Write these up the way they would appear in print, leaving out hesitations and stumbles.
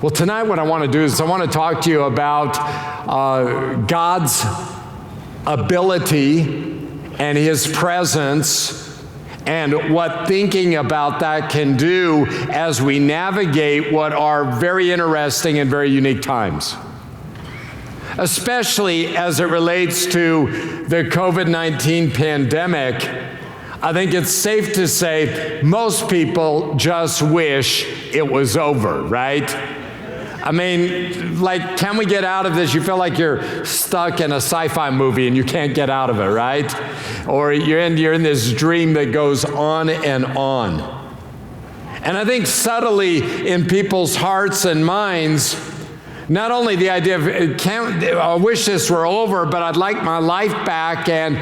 Well, tonight what I want to do is I want to talk to you about God's ability and His presence and what thinking about that can do as we navigate what are very interesting and very unique times, especially as it relates to the COVID-19 pandemic. I think it's safe to say most people just wish it was over, right? I mean, like, can we get out of this? You feel like you're stuck in a sci-fi movie and you can't get out of it, right? Or you're in this dream that goes on and on. And I think subtly in people's hearts and minds, not only the idea of, I wish this were over, but I'd like my life back. And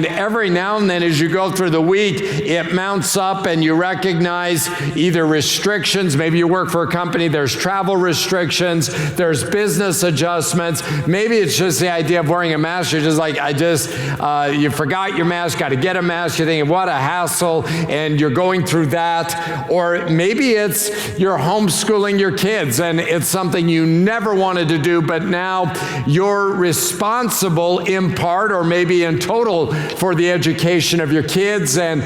every now and then as you go through the week, it mounts up and you recognize either restrictions. Maybe you work for a company, there's travel restrictions, there's business adjustments. Maybe it's just the idea of wearing a mask. You're just like, you forgot your mask, got to get a mask. You're thinking, what a hassle, and you're going through that. Or maybe it's you're homeschooling your kids and it's something you never wanted to do, but now you're responsible in part or maybe in total for the education of your kids, and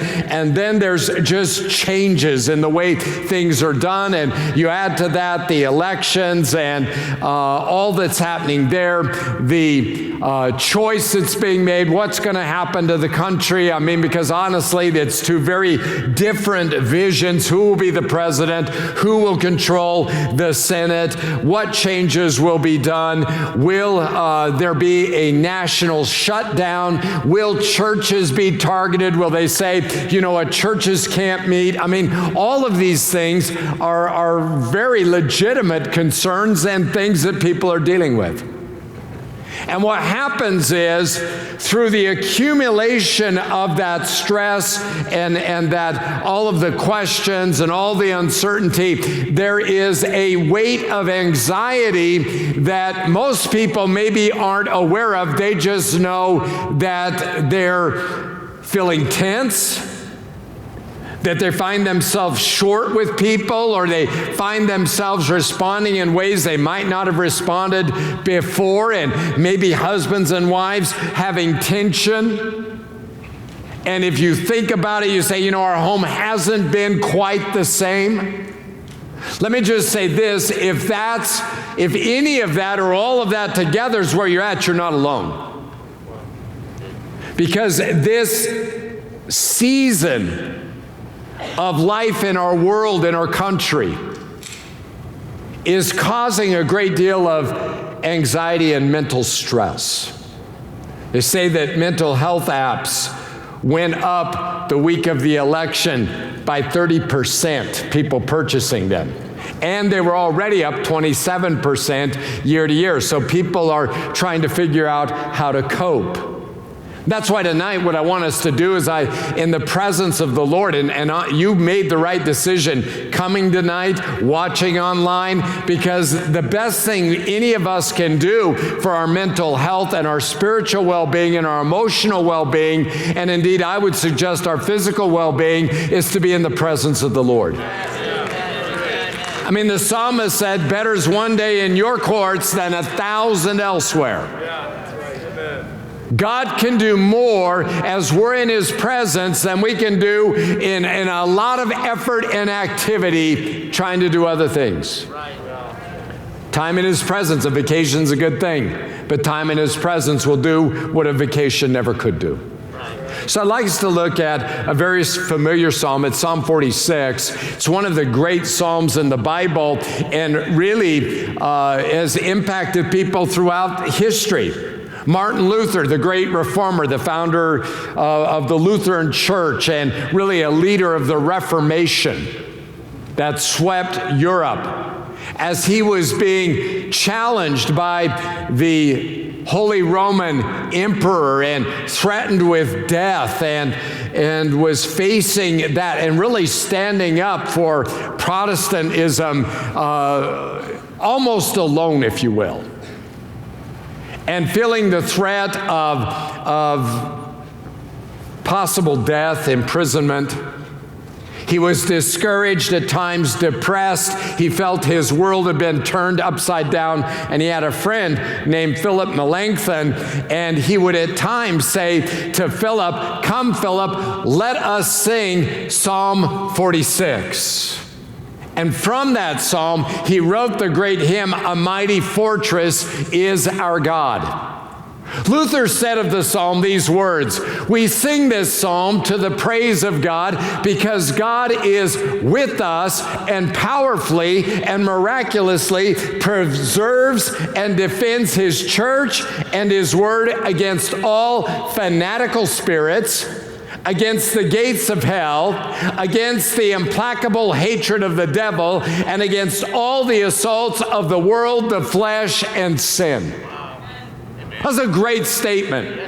then there's just changes in the way things are done, and you add to that the elections and all that's happening there, the choice that's being made, what's going to happen to the country. I mean, because honestly, it's two very different visions. Who will be the president? Who will control the Senate? What changes will be done? Will there be a national shutdown? Will churches be targeted? Will they say, you know what, churches can't meet? I mean, all of these things are very legitimate concerns and things that people are dealing with. And what happens is, through the accumulation of that stress and that all of the questions and all the uncertainty, there is a weight of anxiety that most people maybe aren't aware of. They just know that they're feeling tense, that they find themselves short with people, or they find themselves responding in ways they might not have responded before, and maybe husbands and wives having tension. And if you think about it, you say, you know, our home hasn't been quite the same. Let me just say this, if any of that or all of that together is where you're at, you're not alone. Because this season of life in our world, in our country, is causing a great deal of anxiety and mental stress. They say that mental health apps went up the week of the election by 30%, people purchasing them. And they were already up 27% year to year. So people are trying to figure out how to cope. That's why tonight what I want us to do is in the presence of the Lord, and you made the right decision coming tonight, watching online, because the best thing any of us can do for our mental health and our spiritual well-being and our emotional well-being, and indeed I would suggest our physical well-being, is to be in the presence of the Lord. I mean, the psalmist said, better is one day in your courts than 1,000 elsewhere. God can do more as we're in His presence than we can do in a lot of effort and activity trying to do other things. Time in His presence, a vacation's a good thing, but time in His presence will do what a vacation never could do. So I'd like us to look at a very familiar psalm. It's Psalm 46. It's one of the great psalms in the Bible and really has impacted people throughout history. Martin Luther, the great reformer, the founder of the Lutheran Church and really a leader of the Reformation that swept Europe, as he was being challenged by the Holy Roman Emperor and threatened with death and was facing that and really standing up for Protestantism almost alone, if you will. And feeling the threat of possible death, imprisonment, He was discouraged, at times depressed. He felt his world had been turned upside down, and he had a friend named Philip Melanchthon, and he would at times say to Philip, "Come, Philip, let us sing Psalm 46." And from that psalm, he wrote the great hymn, "A Mighty Fortress is Our God." Luther said of the psalm these words, "We sing this psalm to the praise of God because God is with us and powerfully and miraculously preserves and defends His church and His word against all fanatical spirits, against the gates of hell, against the implacable hatred of the devil, and against all the assaults of the world, the flesh, and sin." That's a great statement.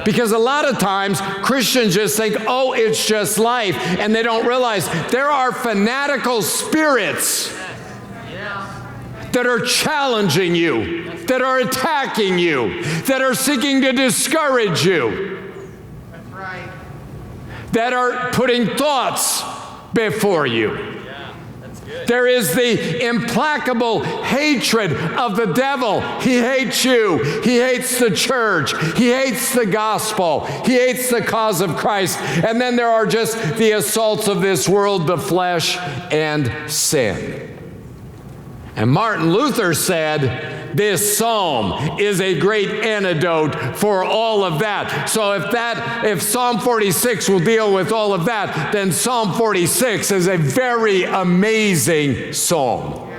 Because a lot of times Christians just think, oh, it's just life, and they don't realize there are fanatical spirits that are challenging you, that are attacking you, that are seeking to discourage you, that are putting thoughts before you. There is the implacable hatred of the devil. He hates you. He hates the church. He hates the gospel. He hates the cause of Christ. And then there are just the assaults of this world, the flesh, and sin. And Martin Luther said, this psalm is a great antidote for all of that. So if Psalm 46 will deal with all of that, then Psalm 46 is a very amazing psalm.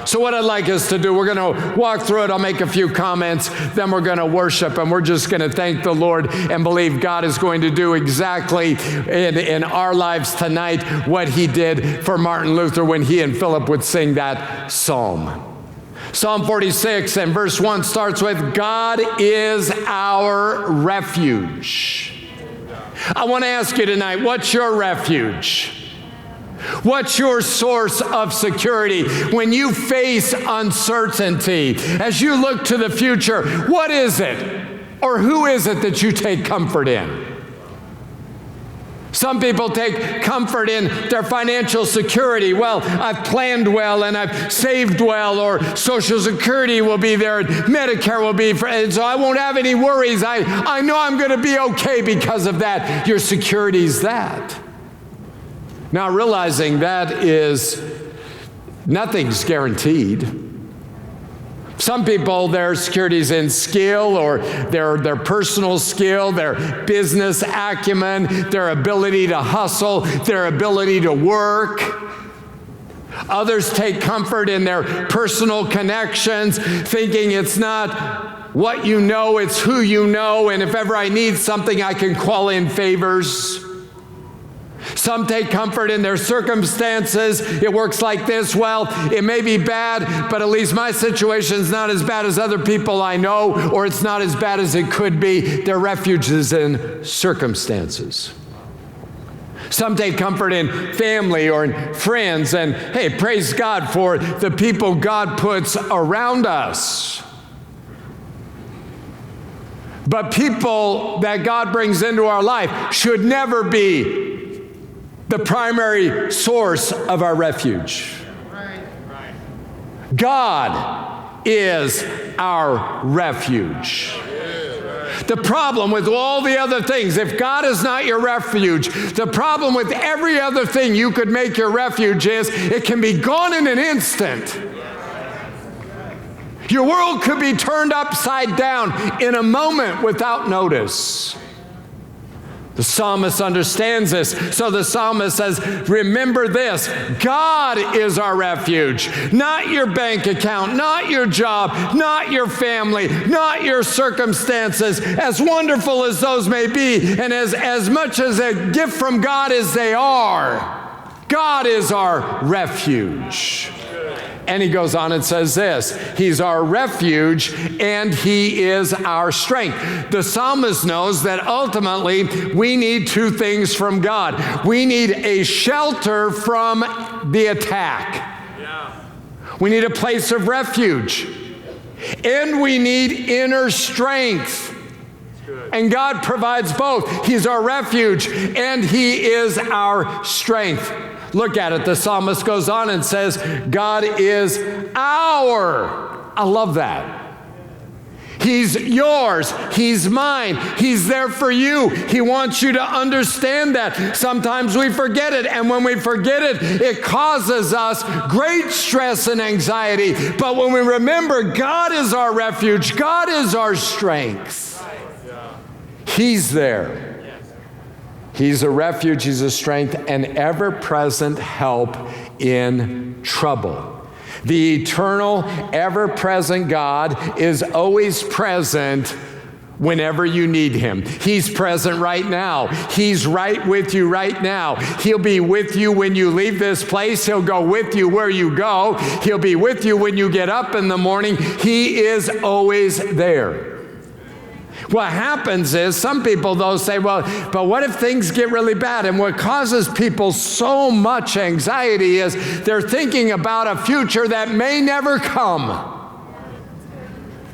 So what I'd like us to do, we're going to walk through it. I'll make a few comments, then we're going to worship, and we're just going to thank the Lord and believe God is going to do exactly in our lives tonight what He did for Martin Luther when he and Philip would sing that psalm. Psalm 46 and verse 1 starts with, God is our refuge. I want to ask you tonight, what's your refuge? What's your source of security when you face uncertainty? As you look to the future, what is it or who is it that you take comfort in? Some people take comfort in their financial security. Well, I've planned well and I've saved well, or Social Security will be there and Medicare will be, and so I won't have any worries. I know I'm going to be okay because of that. Your security is that. Now, realizing that is nothing's guaranteed. Some people, their security is in skill, or their personal skill, their business acumen, their ability to hustle, their ability to work. Others take comfort in their personal connections, thinking it's not what you know, it's who you know, and if ever I need something, I can call in favors. Some take comfort in their circumstances. It works like this. Well, it may be bad, but at least my situation is not as bad as other people I know, or it's not as bad as it could be. Their refuge is in circumstances. Some take comfort in family or in friends, and hey, praise God for the people God puts around us. But people that God brings into our life should never be the primary source of our refuge. God is our refuge. The problem with all the other things, if God is not your refuge, the problem with every other thing you could make your refuge is it can be gone in an instant. Your world could be turned upside down in a moment without notice. The psalmist understands this. So the psalmist says, remember this, God is our refuge, not your bank account, not your job, not your family, not your circumstances, as wonderful as those may be, and as much as a gift from God as they are. God is our refuge. And he goes on and says this, He's our refuge and He is our strength. The psalmist knows that ultimately we need two things from God. We need a shelter from the attack. We need a place of refuge. And we need inner strength. And God provides both. He's our refuge and He is our strength. Look at it. The psalmist goes on and says, God is our. I love that. He's yours. He's mine. He's there for you. He wants you to understand that. Sometimes we forget it, and when we forget it, it causes us great stress and anxiety. But when we remember God is our refuge, God is our strength, He's there. He's a refuge, He's a strength, an ever-present help in trouble. The eternal, ever-present God is always present whenever you need Him. He's present right now. He's right with you right now. He'll be with you when you leave this place. He'll go with you where you go. He'll be with you when you get up in the morning. He is always there. What happens is some people, though, say, well, but what if things get really bad? And what causes people so much anxiety is they're thinking about a future that may never come.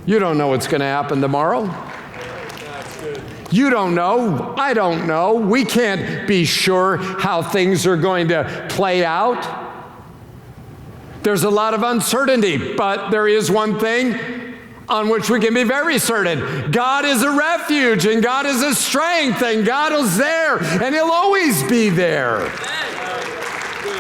You don't know what's going to happen tomorrow. You don't know. I don't know. We can't be sure how things are going to play out. There's a lot of uncertainty, but there is one thing on which we can be very certain. God is a refuge, and God is a strength, and God is there, and He'll always be there.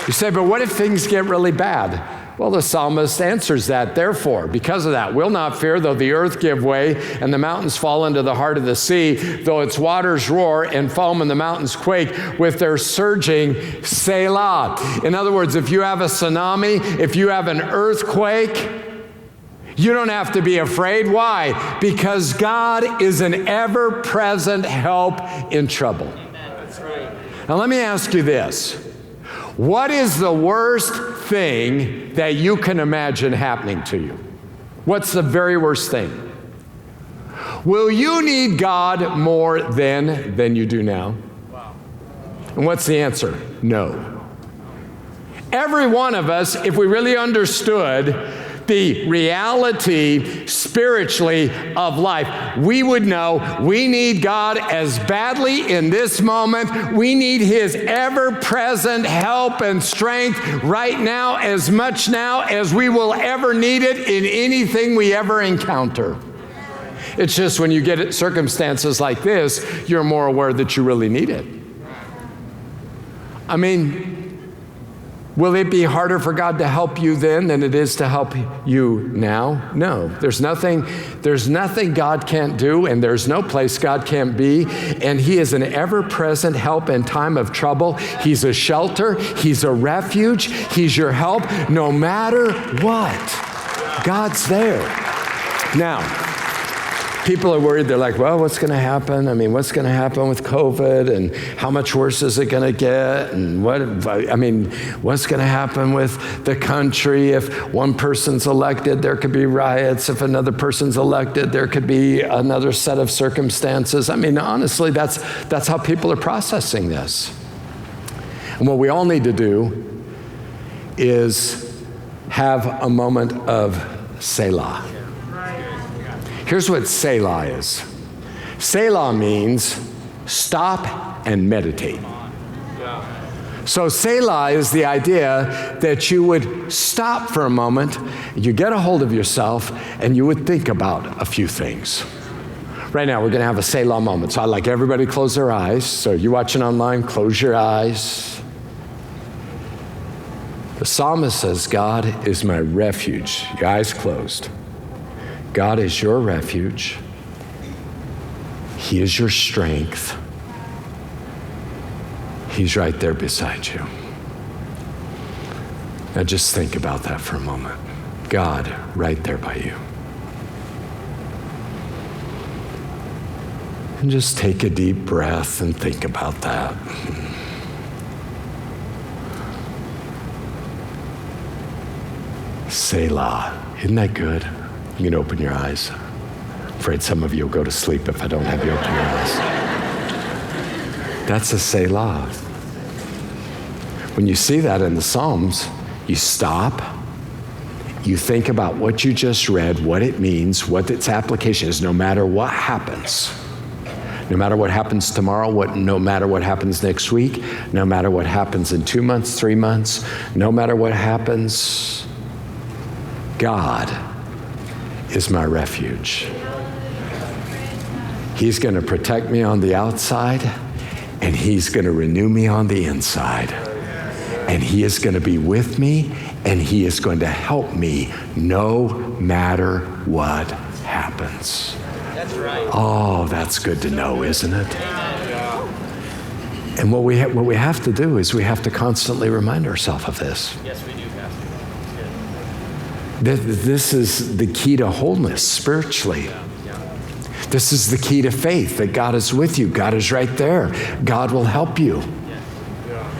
You say, but what if things get really bad? Well, the psalmist answers that. Therefore, because of that, we'll not fear, though the earth give way and the mountains fall into the heart of the sea, though its waters roar and foam and the mountains quake with their surging, Selah. In other words, if you have a tsunami, if you have an earthquake, you don't have to be afraid. Why? Because God is an ever-present help in trouble. That's right. Now let me ask you this. What is the worst thing that you can imagine happening to you? What's the very worst thing? Will you need God more then than you do now? Wow. And what's the answer? No. Every one of us, if we really understood the reality spiritually of life, we would know we need God as badly in this moment. We need His ever-present help and strength right now, as much now as we will ever need it in anything we ever encounter. It's just when you get circumstances like this, you're more aware that you really need it. I mean, will it be harder for God to help you then than it is to help you now? No. There's nothing God can't do, and there's no place God can't be. And He is an ever-present help in time of trouble. He's a shelter. He's a refuge. He's your help no matter what. God's there. Now, people are worried. They're like, well, what's going to happen? I mean, what's going to happen with COVID, and how much worse is it going to get? And what's going to happen with the country? If one person's elected, there could be riots. If another person's elected, there could be another set of circumstances. I mean, honestly, that's how people are processing this. And what we all need to do is have a moment of Selah. Here's what Selah is. Selah means stop and meditate. So Selah is the idea that you would stop for a moment, you get a hold of yourself, and you would think about a few things. Right now, we're going to have a Selah moment. So I'd like everybody to close their eyes. So you're watching online, close your eyes. The psalmist says, God is my refuge. Your eyes closed. God is your refuge. He is your strength. He's right there beside you. Now just think about that for a moment. God right there by you. And just take a deep breath and think about that. Selah. Isn't that good? You can open your eyes. I'm afraid some of you will go to sleep if I don't have you open your eyes. That's a Selah. When you see that in the Psalms, you stop, you think about what you just read, what it means, what its application is, no matter what happens. No matter what happens tomorrow, no matter what happens next week, no matter what happens in 2 months, 3 months, no matter what happens, God is my refuge. He's going to protect me on the outside, and He's going to renew me on the inside. And He is going to be with me, and He is going to help me no matter what happens. That's right. Oh, that's good to know, isn't it? And what we have to do is we have to constantly remind ourselves of this. Yes, we do, Pastor. This is the key to wholeness spiritually. This is the key to faith, that God is with you. God is right there. God will help you.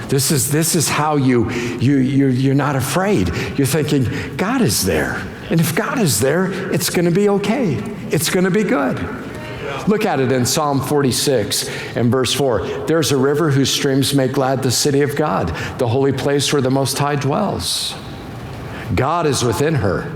This is how you're not afraid. You're thinking, God is there. And if God is there, it's going to be okay. It's going to be good. Look at it in Psalm 46 and verse 4. There's a river whose streams make glad the city of God, the holy place where the Most High dwells. God is within her.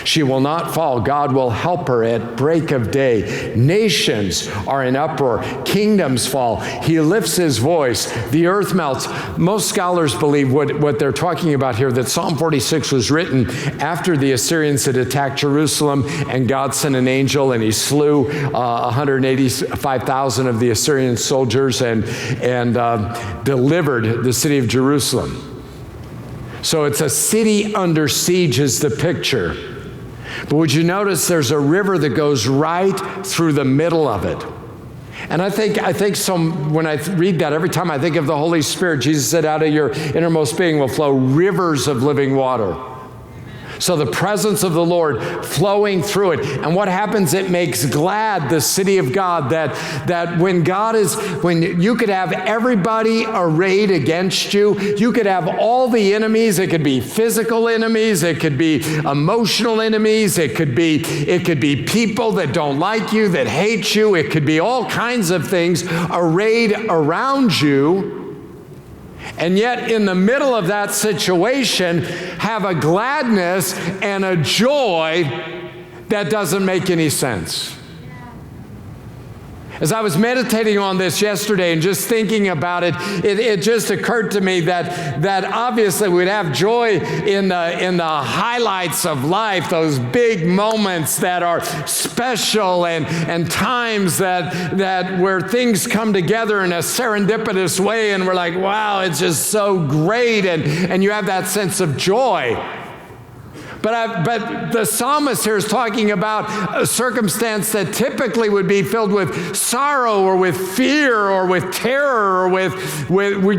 She will not fall. God will help her at break of day. Nations are in uproar. Kingdoms fall. He lifts His voice. The earth melts. Most scholars believe what they're talking about here, that Psalm 46 was written after the Assyrians had attacked Jerusalem, and God sent an angel, and He slew 185,000 of the Assyrian soldiers and delivered the city of Jerusalem. So it's a city under siege is the picture. But would you notice there's a river that goes right through the middle of it? And I think when I read that, every time I think of the Holy Spirit, Jesus said, out of your innermost being will flow rivers of living water. So the presence of the Lord flowing through it. And what happens? It makes glad the city of God, that when you could have everybody arrayed against you, you could have all the enemies. It could be physical enemies. It could be emotional enemies. It could be people that don't like you, that hate you. It could be all kinds of things arrayed around you. And yet, in the middle of that situation, have a gladness and a joy that doesn't make any sense. As I was meditating on this yesterday and just thinking about it, it just occurred to me that obviously we'd have joy in the highlights of life, those big moments that are special and times that where things come together in a serendipitous way, and we're like, wow, it's just so great, and you have that sense of joy. But the psalmist here is talking about a circumstance that typically would be filled with sorrow or with fear or with terror or with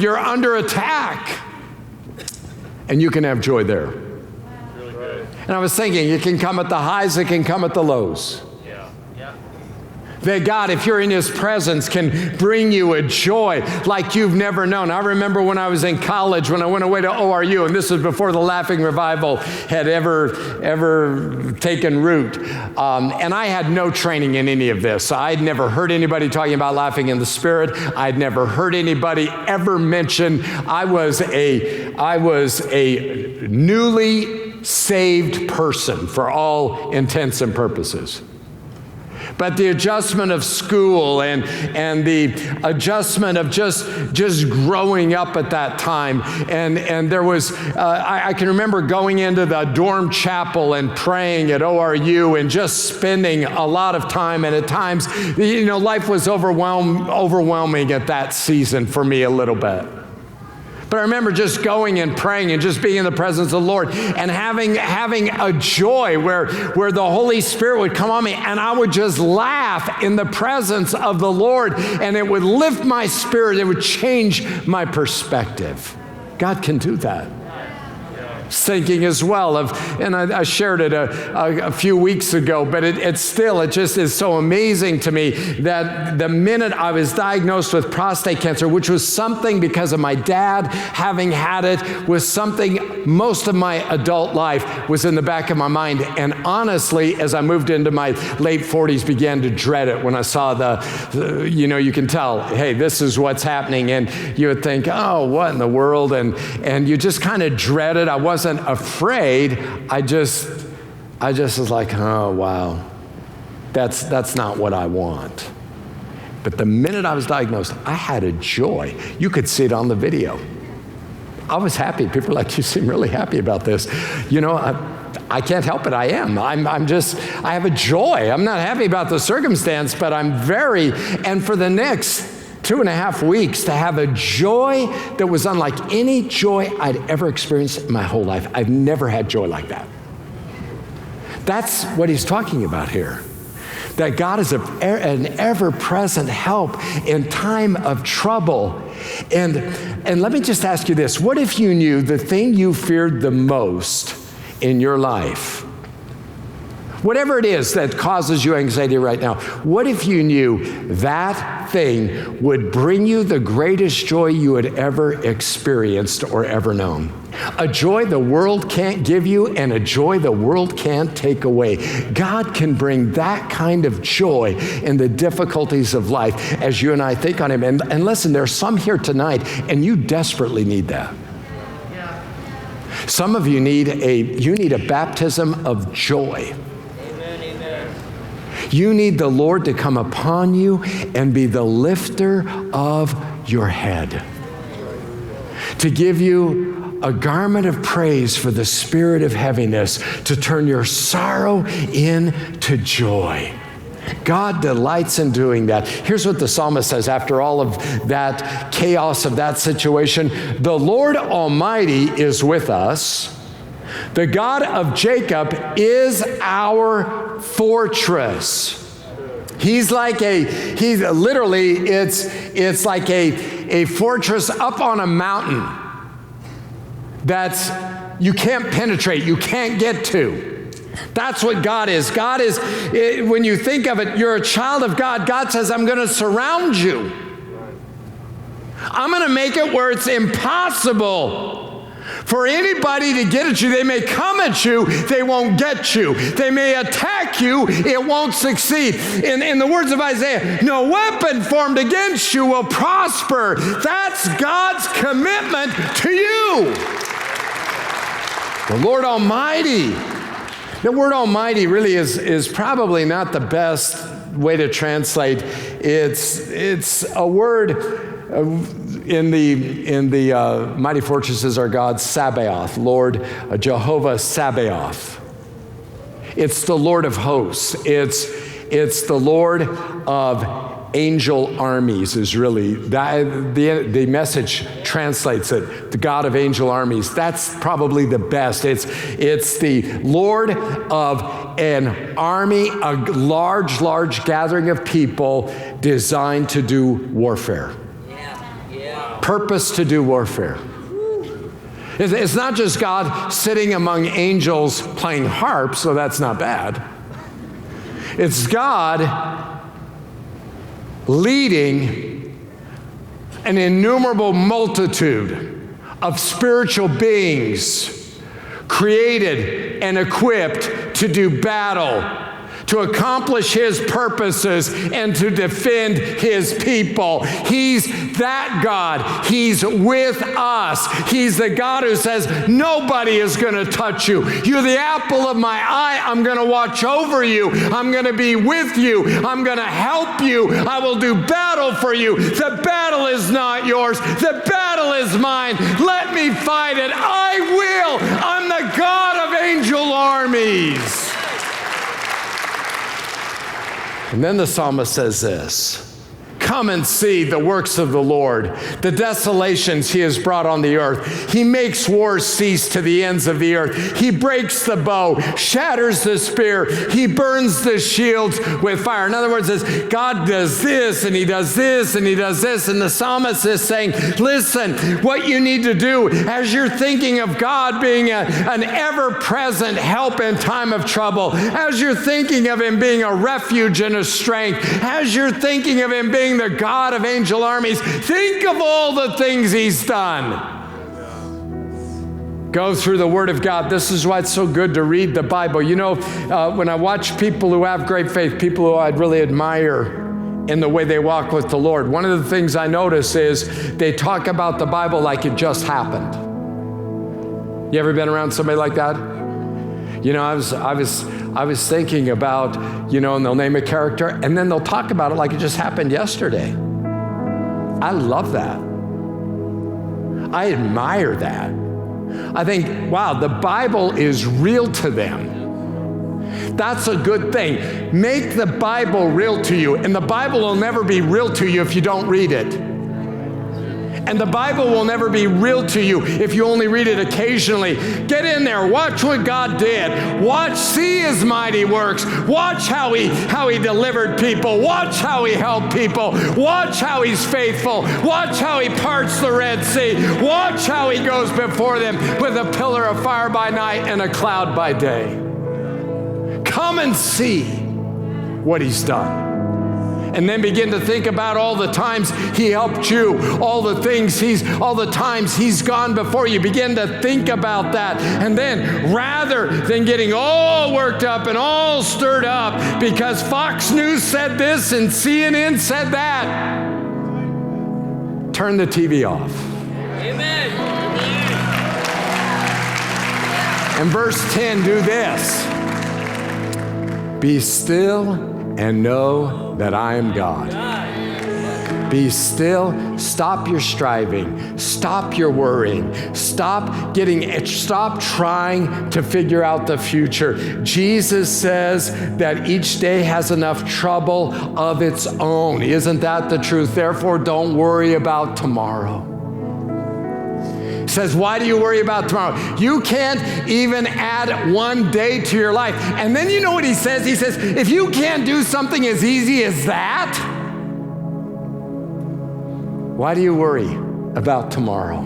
you're under attack. And you can have joy there. Really good. And I was thinking, it can come at the highs, it can come at the lows. That God, if you're in His presence, can bring you a joy like you've never known. I remember when I was in college, when I went away to ORU, and this was before the Laughing Revival had ever taken root. And I had no training in any of this. I'd never heard anybody talking about laughing in the Spirit. I'd never heard anybody ever mention. I was a newly saved person for all intents and purposes. But the adjustment of school and the adjustment of just growing up at that time, and there was I can remember going into the dorm chapel and praying at ORU and just spending a lot of time, and at times, life was overwhelming at that season for me a little bit. But I remember just going and praying and just being in the presence of the Lord and having a joy where the Holy Spirit would come on me, and I would just laugh in the presence of the Lord, and it would lift my spirit. It would change my perspective. God can do that. Thinking as well and I shared it a few weeks ago, but it just is so amazing to me that the minute I was diagnosed with prostate cancer, which was something because of my dad having had it, was something most of my adult life was in the back of my mind. And honestly, as I moved into my late 40s, began to dread it when I saw you can tell, hey, this is what's happening. And you would think, oh, what in the world? And you just kind of dread it. I wasn't afraid. I just was like, oh, wow, that's not what I want. But the minute I was diagnosed, I had a joy. You could see it on the video. I was happy. People were like, you seem really happy about this. You know, I can't help it. I am. I have a joy. I'm not happy about the circumstance, but I'm and for the next 2.5 weeks, to have a joy that was unlike any joy I'd ever experienced in my whole life. I've never had joy like that. That's what he's talking about here. That God is an ever-present help in time of trouble. And let me just ask you this. What if you knew the thing you feared the most in your life, whatever it is that causes you anxiety right now, what if you knew that thing would bring you the greatest joy you had ever experienced or ever known? A joy the world can't give you and a joy the world can't take away. God can bring that kind of joy in the difficulties of life as you and I think on him. And listen, there's some here tonight and you desperately need that. Some of you need a baptism of joy. You need the Lord to come upon you and be the lifter of your head, to give you a garment of praise for the spirit of heaviness, to turn your sorrow into joy. God delights in doing that. Here's what the psalmist says after all of that chaos of that situation. The Lord Almighty is with us. The God of Jacob is our fortress. It's like a fortress up on a mountain that you can't penetrate, you can't get to. That's what God is. God is, when you think of it, you're a child of God. God says, I'm going to surround you. I'm going to make it where it's impossible for anybody to get at you. They may come at you, they won't get you. They may attack you, it won't succeed. In the words of Isaiah, no weapon formed against you will prosper. That's God's commitment to you. The Lord Almighty. The word Almighty really is probably not the best way to translate. It's a word in the mighty fortresses are God Sabaoth, Lord Jehovah Sabaoth. It's the Lord of hosts. It's the Lord of angel armies is really, the message translates it, the God of angel armies. That's probably the best. It's the Lord of an army, a large gathering of people designed to do warfare. Purpose to do warfare. It's not just God sitting among angels playing harp, so that's not bad. It's God leading an innumerable multitude of spiritual beings created and equipped to do battle, to accomplish his purposes and to defend his people. He's that God. He's with us. He's the God who says, nobody is going to touch you. You're the apple of my eye. I'm going to watch over you. I'm going to be with you. I'm going to help you. I will do battle for you. The battle is not yours. The battle is mine. Let me fight it. I will. I'm the God of angel armies. And then the psalmist says this, come and see the works of the Lord, the desolations he has brought on the earth. He makes wars cease to the ends of the earth. He breaks the bow, shatters the spear. He burns the shields with fire. In other words, God does this, and he does this, and he does this. And the psalmist is saying, listen, what you need to do as you're thinking of God being an ever-present help in time of trouble, as you're thinking of him being a refuge and a strength, as you're thinking of him being the God of angel armies, think of all the things he's done. Go through the Word of God. This is why it's so good to read the Bible. You know, when I watch people who have great faith, people who I'd really admire in the way they walk with the Lord, one of the things I notice is they talk about the Bible like it just happened. You ever been around somebody like that? You know, I was thinking about, you know, and they'll name a character and then they'll talk about it like it just happened yesterday. I love that. I admire that. I think, wow, the Bible is real to them. That's a good thing. Make the Bible real to you, and the Bible will never be real to you if you don't read it. And the Bible will never be real to you if you only read it occasionally. Get in there, watch what God did. See His mighty works. Watch how he delivered people. Watch how He helped people. Watch how He's faithful. Watch how He parts the Red Sea. Watch how He goes before them with a pillar of fire by night and a cloud by day. Come and see what He's done. And then begin to think about all the times He helped you, all the times He's gone before you. Begin to think about that. And then rather than getting all worked up and all stirred up because Fox News said this and CNN said that, turn the TV off. Amen. And verse 10, do this. Be still and know that I am God. Be still. Stop your striving. Stop your worrying. Stop trying to figure out the future. Jesus says that each day has enough trouble of its own. Isn't that the truth? Therefore, don't worry about tomorrow. He says, why do you worry about tomorrow? You can't even add one day to your life. And then you know what he says? He says, if you can't do something as easy as that, why do you worry about tomorrow?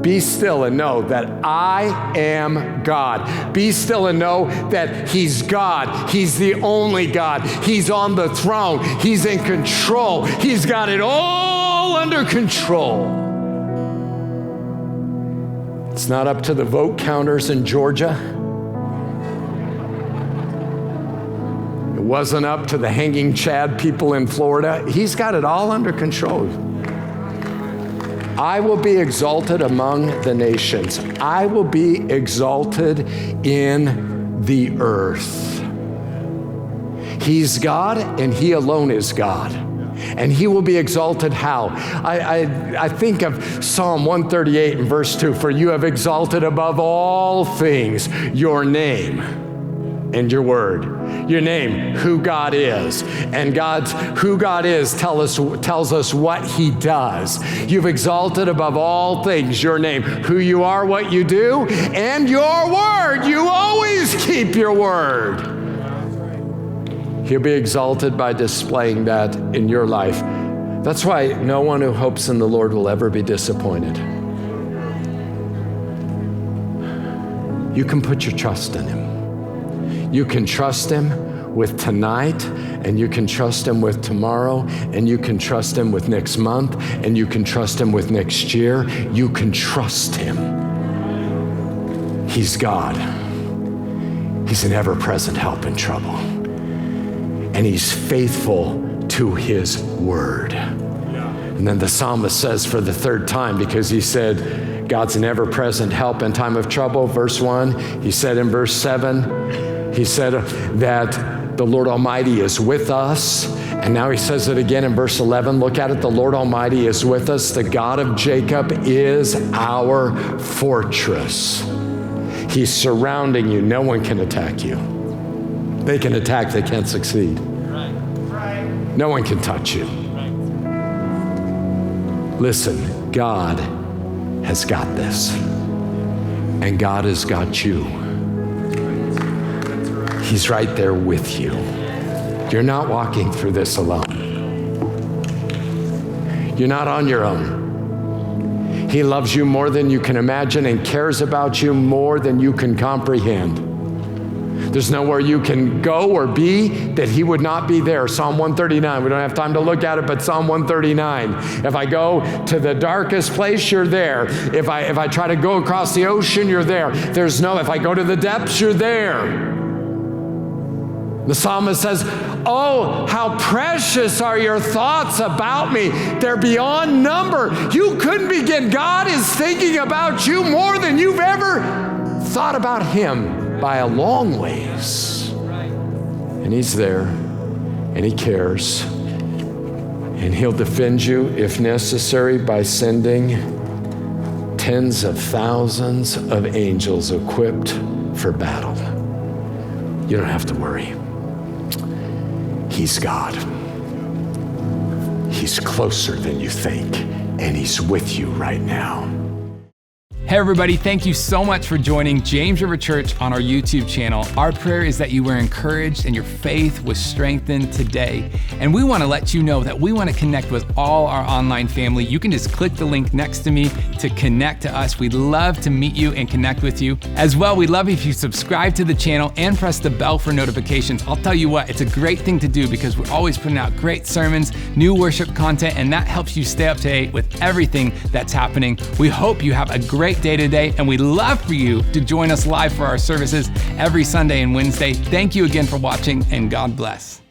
Be still and know that I am God. Be still and know that He's God. He's the only God. He's on the throne. He's in control. He's got it all under control. It's not up to the vote counters in Georgia. It wasn't up to the hanging Chad people in Florida. He's got it all under control. I will be exalted among the nations. I will be exalted in the earth. He's God, and He alone is God. And He will be exalted how? I think of Psalm 138 and verse 2, for you have exalted above all things your name and your word. Your name, who God is. And who God is tells us what He does. You've exalted above all things your name, who you are, what you do, and your word. You always keep your word. He'll be exalted by displaying that in your life. That's why no one who hopes in the Lord will ever be disappointed. You can put your trust in Him. You can trust Him with tonight, and you can trust Him with tomorrow, and you can trust Him with next month, and you can trust Him with next year. You can trust Him. He's God. He's an ever-present help in trouble. And He's faithful to His word. And then the psalmist says for the third time, because he said God's an ever-present help in time of trouble, verse 1. He said in verse 7, he said that the Lord Almighty is with us. And now he says it again in verse 11. Look at it. The Lord Almighty is with us. The God of Jacob is our fortress. He's surrounding you. No one can attack you. They can attack, they can't succeed. No one can touch you. Listen, God has got this. And God has got you. He's right there with you. You're not walking through this alone. You're not on your own. He loves you more than you can imagine and cares about you more than you can comprehend. There's nowhere you can go or be that He would not be there. Psalm 139, we don't have time to look at it, but Psalm 139. If I go to the darkest place, you're there. If I try to go across the ocean, you're there. If I go to the depths, you're there. The psalmist says, oh, how precious are your thoughts about me. They're beyond number. You couldn't begin. God is thinking about you more than you've ever thought about Him. by a long ways. And he's there, and he cares. And he'll defend you if necessary by sending tens of thousands of angels equipped for battle. You don't have to worry. He's God. He's closer than you think, and he's with you right now. Hey everybody, thank you so much for joining James River Church on our YouTube channel. Our prayer is that you were encouraged and your faith was strengthened today. And we want to let you know that we want to connect with all our online family. You can just click the link next to me to connect to us. We'd love to meet you and connect with you. As well, we'd love if you subscribe to the channel and press the bell for notifications. I'll tell you what, it's a great thing to do because we're always putting out great sermons, new worship content, and that helps you stay up to date with everything that's happening. We hope you have a great day today, and we'd love for you to join us live for our services every Sunday and Wednesday. Thank you again for watching, and God bless.